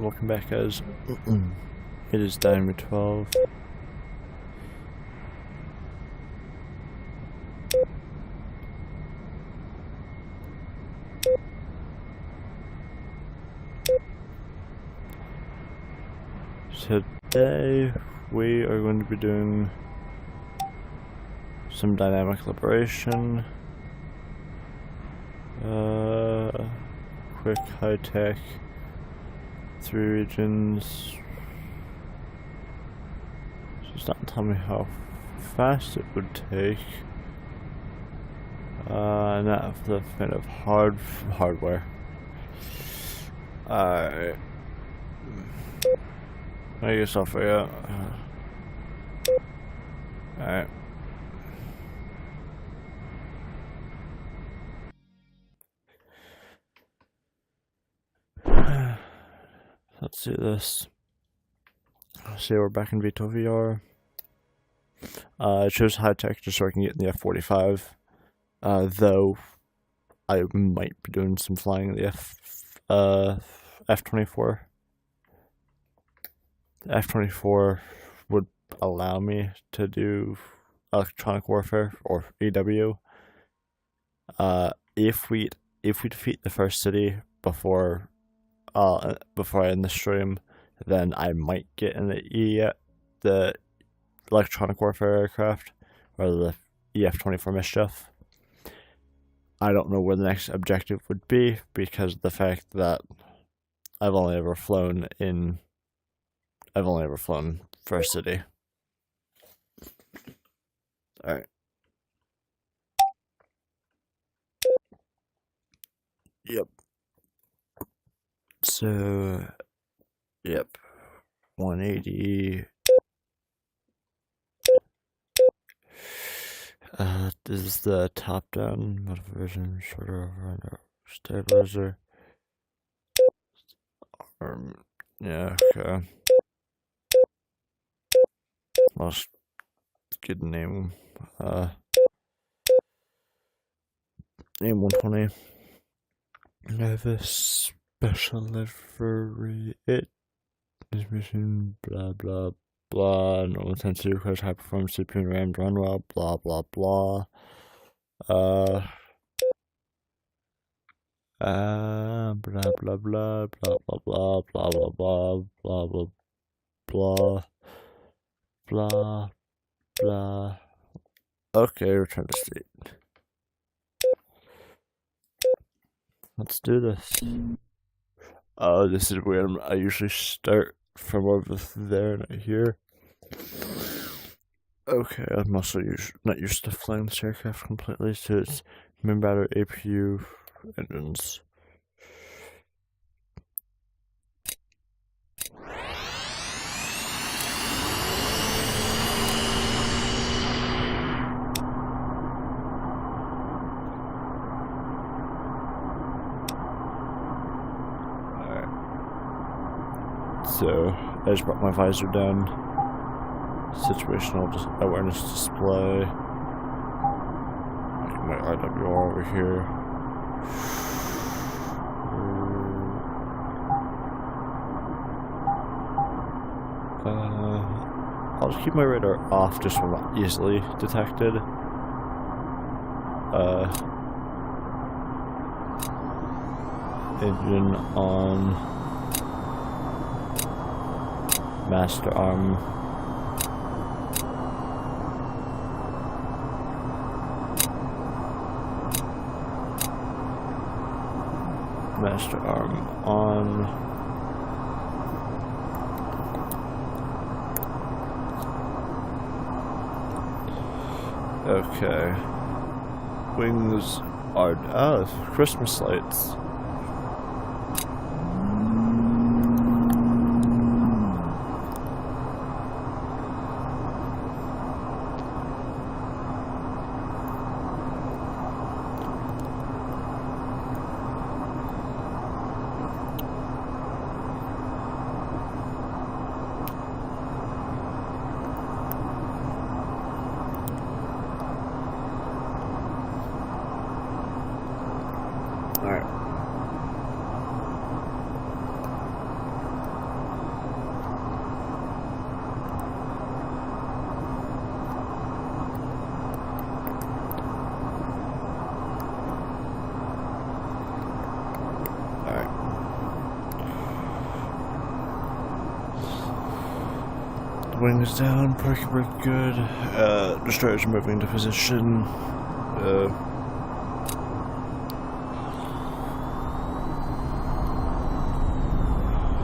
welcome back guys. It is Diamond 12. Today we are going to be doing some dynamic liberation, quick high tech, 3 regions. Just not tell me how fast it would take. Not the kind of hardware. Alright. I guess I'll figure out. Alright. Let's do this. See, we're back in vtol VR. I chose high tech just so I can get in the F-45. Though I might be doing some flying in the F-24. The F-24 would allow me to do electronic warfare or EW. If we defeat the first city before I end the stream, then I might get in the electronic warfare aircraft or the EF-24 Mischief. I don't know where the next objective would be because of the fact that I've only ever flown first city. Alright. Yep. So, yep. 180. This is the top down version, shorter over stabilizer. Yeah, okay. Let's get a name. Name 120. I have a special livery. It is mission blah blah blah. No intensity requires high performance CPU and RAM to run well. Blah blah blah. Blah blah blah blah blah blah blah blah blah blah blah blah blah blah. Okay, return to state. Let's do this. Oh, this is weird. I usually start from over there, not here. Okay, I'm also not used to flying this aircraft completely, so it's main battery, APU, engines. So, I just brought my visor down. Situational awareness display. My RWR over here. I'll just keep my radar off just so I'm not easily detected. Engine on. Master arm. Master arm on. Okay. Wings are Christmas lights. Wings down, pretty good. Destroyers moving into position.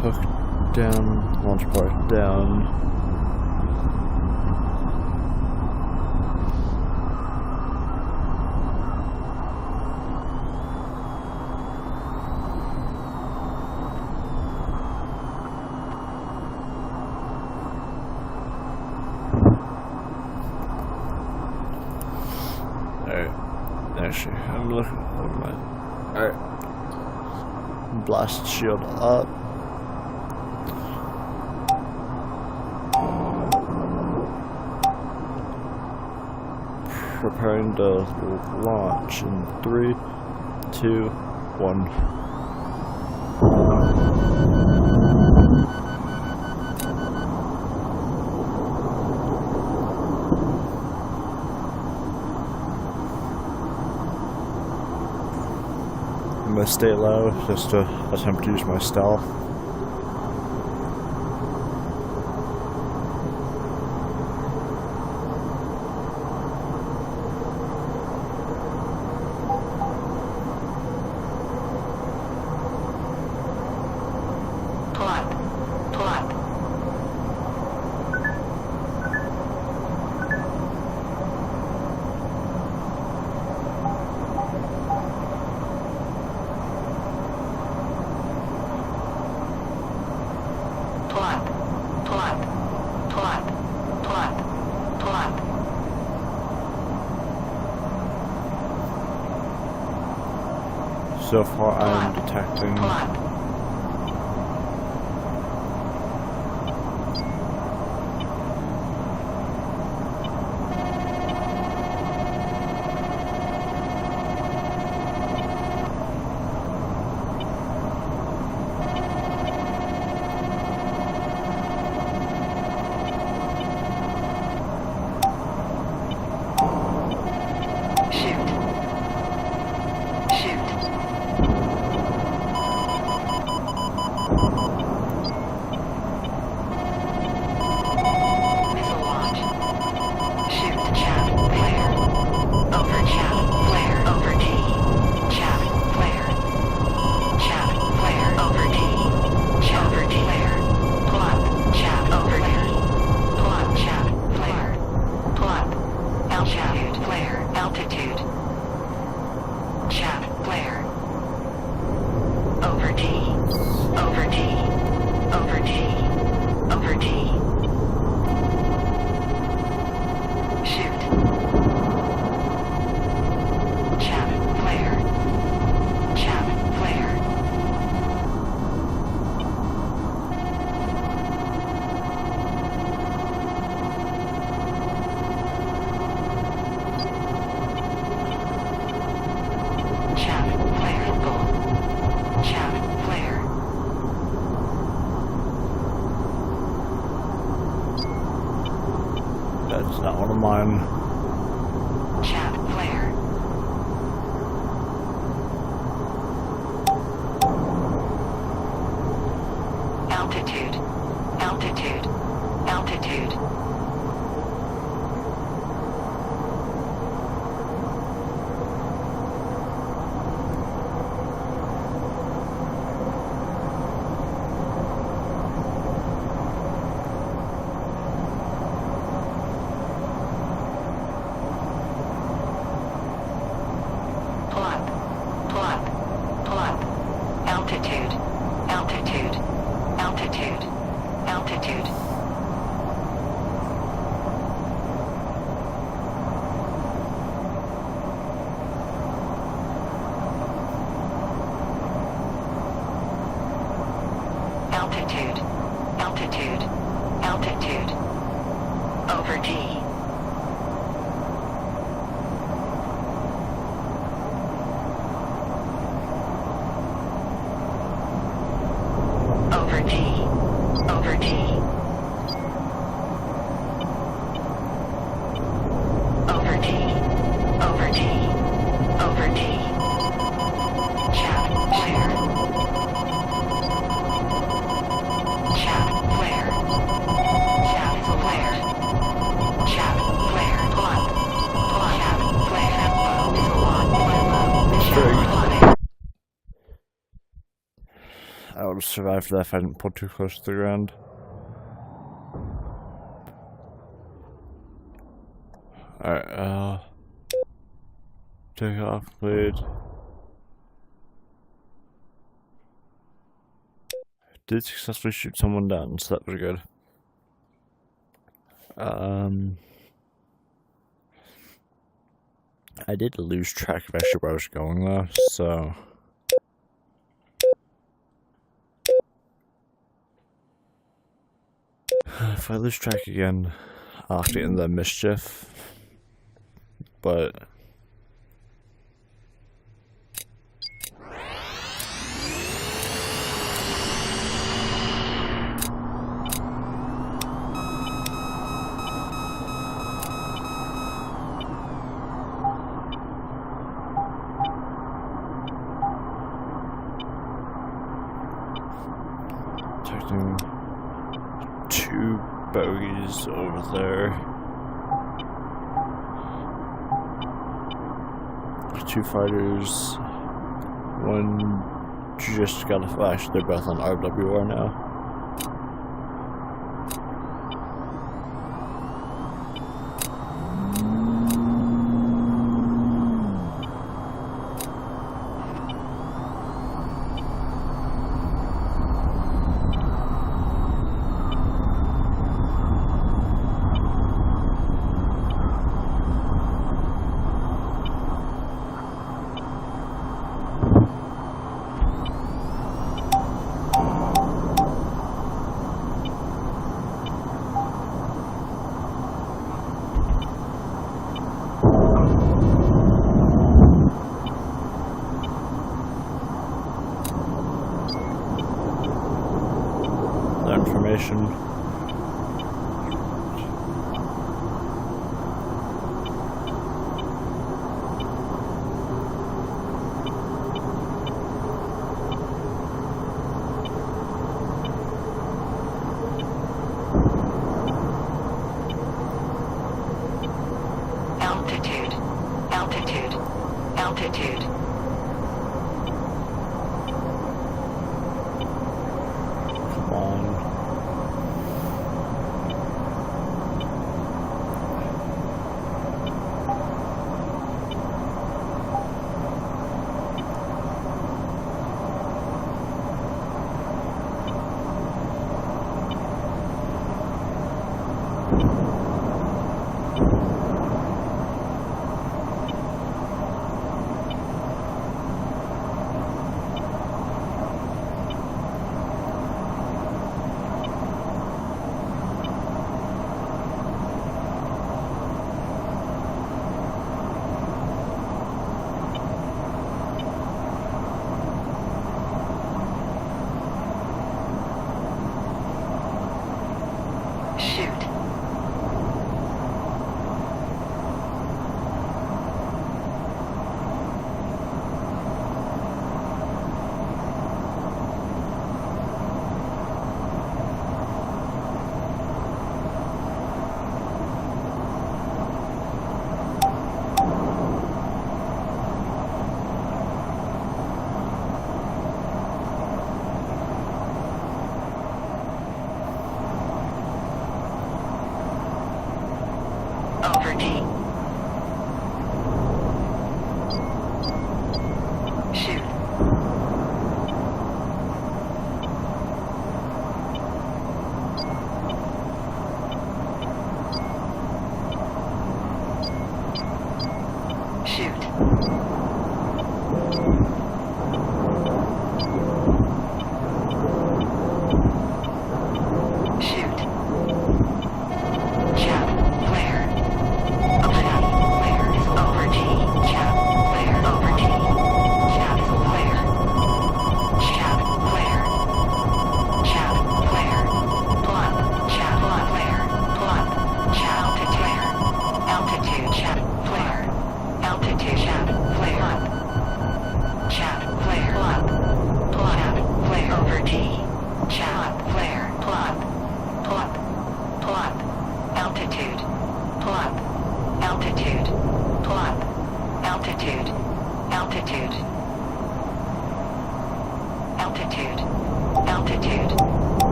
Hook down, launch part down. Actually, I'm looking. Alright. Blast shield up. Preparing to launch in 3, 2, 1. I'm gonna stay low just to attempt to use my stealth. So far I'm detecting that's not one of mine. Chat flare. Altitude. Altitude. Altitude. Altitude, altitude, altitude, altitude. Altitude, altitude, altitude. Over T. Over T. Over T. Over T. Over T. Over T. Chat flare. Chat flare. Chat after that if I didn't pull too close to the ground. Alright, take off, lead. Did successfully shoot someone down, so that was good. I did lose track of actually where I was going though, so if I lose track again, I'll have to get in the mischief. But detecting 2 bogeys over there. 2 fighters. 1 just got a flash. They're both on RWR now. Information. Altitude, altitude, altitude. Come on.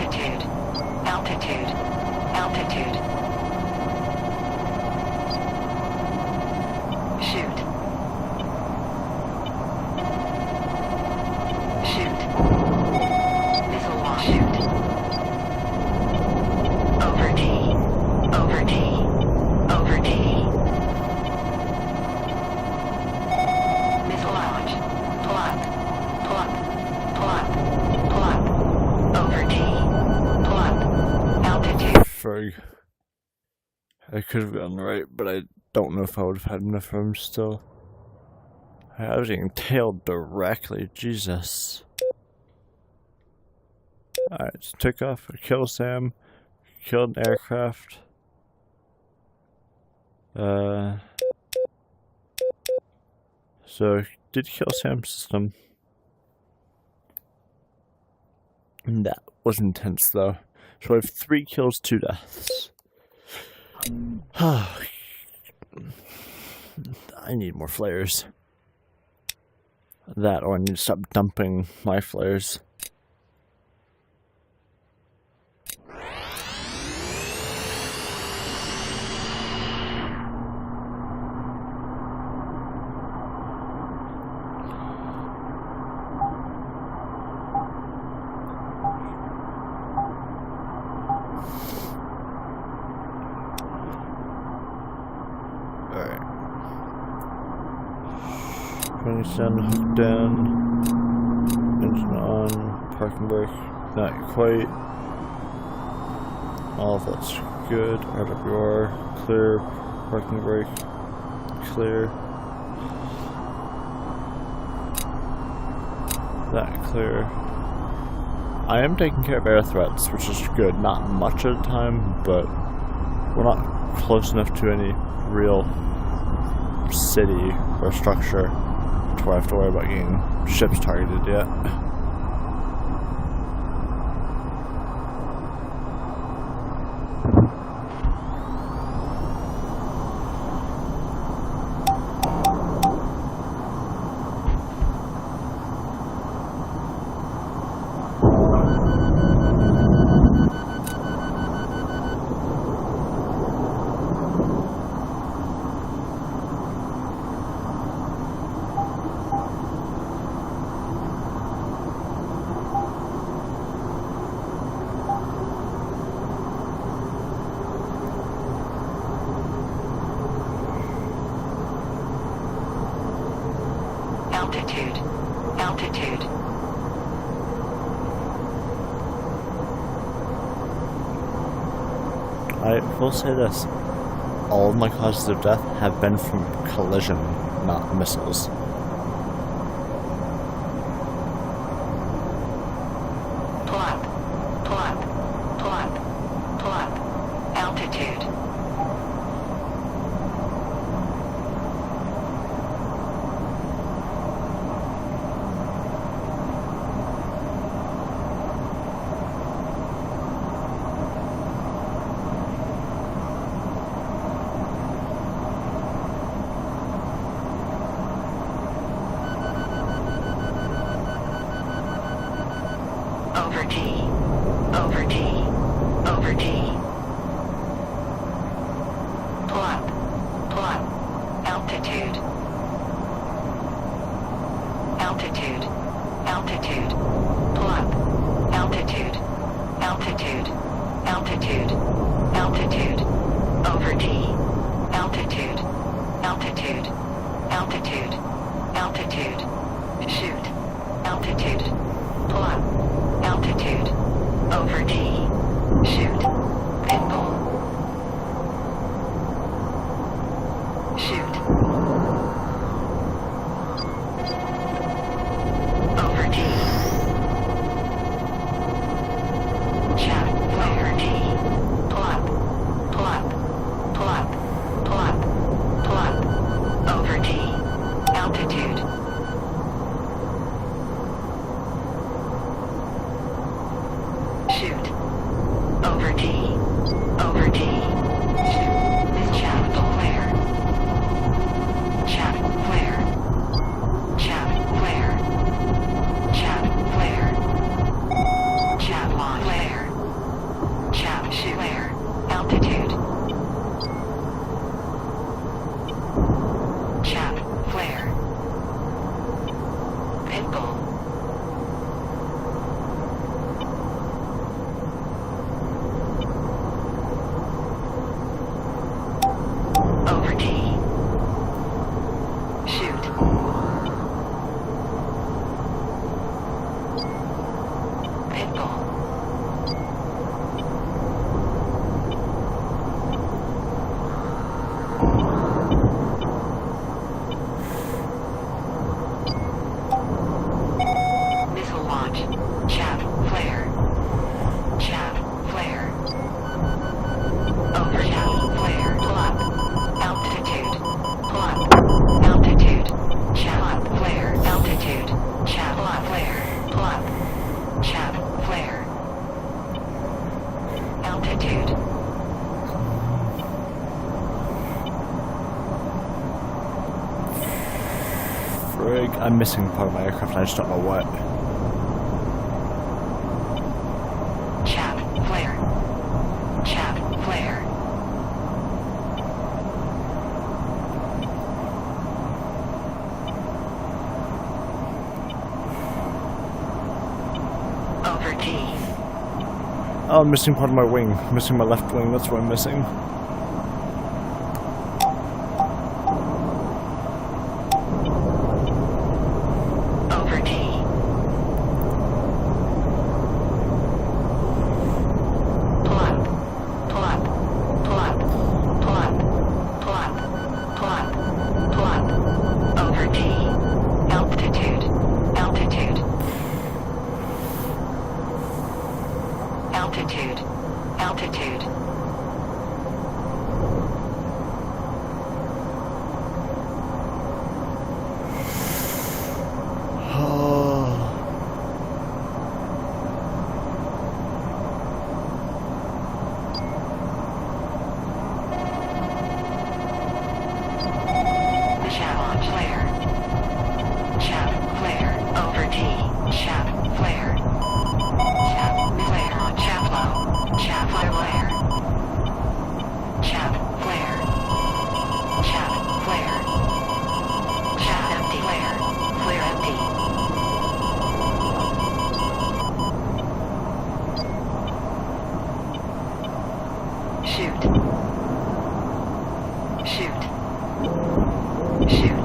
Altitude. Altitude. Altitude. Shoot. Shoot. Missile launch. Shoot. Over D. Over D. Over D. Missile launch. Pull up. Pull up. Pull up. Pull up. Over D. Pull up. Altitude. Frig. I could have gotten right, but I don't know if I would have had enough room still. I was getting tailed directly, Jesus. Alright, so took off, kill Sam, killed an aircraft. So did kill Sam's system. And that was intense though. So I have 3 kills, 2 deaths. I need more flares. That, or I need to stop dumping my flares. Sun hooked down, engine on, parking brake, not quite. All of that's good. RWR, clear, parking brake, clear. That clear. I am taking care of air threats, which is good. Not much at a time, but we're not close enough to any real city or structure to where I have to worry about getting ships targeted yet. Altitude. Altitude. I will say this. All of my causes of death have been from collision, not missiles. Pull up. Pull up. Pull up. Pull up. Altitude. Over D. Over D. Over D. Pull up. Pull up. Altitude. Altitude. Altitude. Pull up. Altitude. Altitude. Altitude. Altitude. Over D. Altitude. Altitude. Altitude. Altitude. Shoot. Altitude. Pull up. Altitude. Over D. Shoot. Pinball. Shoot. Over D. Chat. Over D. Pull up. Pull up. Pull up. Pull up. Pull up. Over D. Altitude. Shoot. Over D. Altitude. Frig, I'm missing part of my aircraft and I just don't know what. Chaff flare. Chaff flare. Over T. Oh, I'm missing part of my wing. I'm missing my left wing, that's what I'm missing. Over T. Pull up. Pull up. Pull up. Pull up. Pull up. Pull up. Pull up. Over T. Altitude. Altitude. Altitude. Altitude. Chaff flare. Chaff flare. Over T. Chaff flare. Chaff flare on chaff low. Chaff flare. Chaff flare. Chaff flare. Chaff empty flare. Flare empty. Shoot. Shoot. Shoot.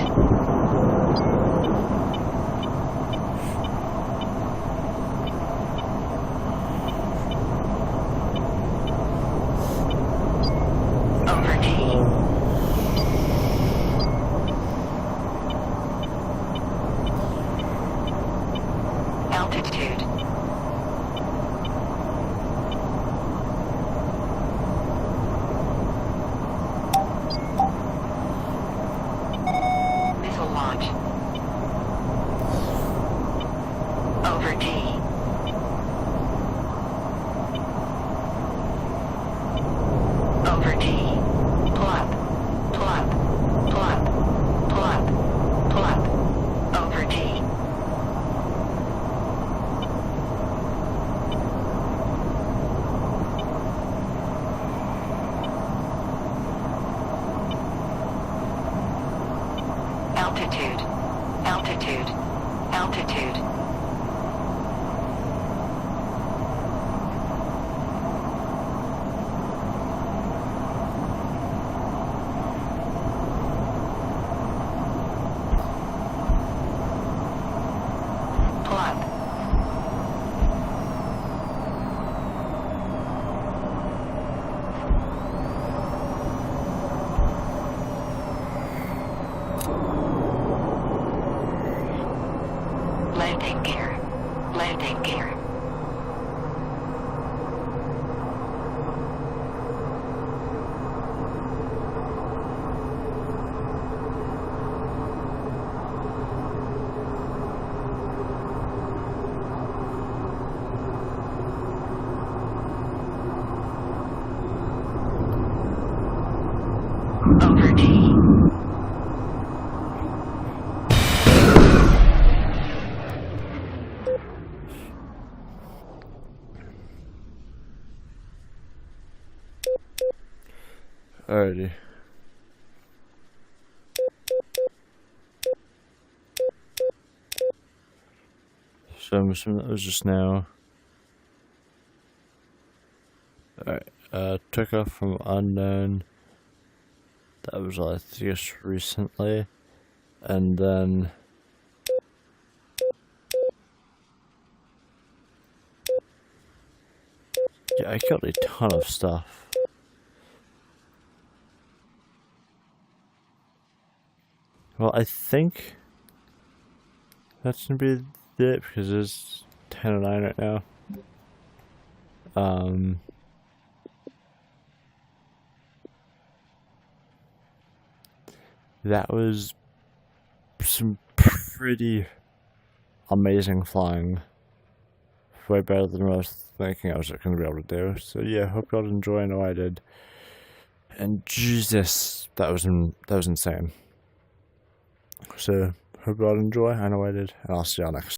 Over T. Altitude. Missile launch. Over T. Over T. Pull up. Pull up. Pull up. Pull up. Pull up. Over T. Altitude. Altitude. Altitude. Pull up. Landing gear. Landing gear. Over T. Alrighty. So I'm assuming that was just now. Alright, took off from unknown. That was I think just recently. And then yeah, I killed a ton of stuff. Well, I think that's gonna be it because it's 10:09 right now. That was some pretty amazing flying way better than what I was thinking I was going to be able to do. So yeah, hope y'all enjoy. I know I did. And Jesus, that was insane. So hope y'all enjoy. I know I did, and I'll see y'all next.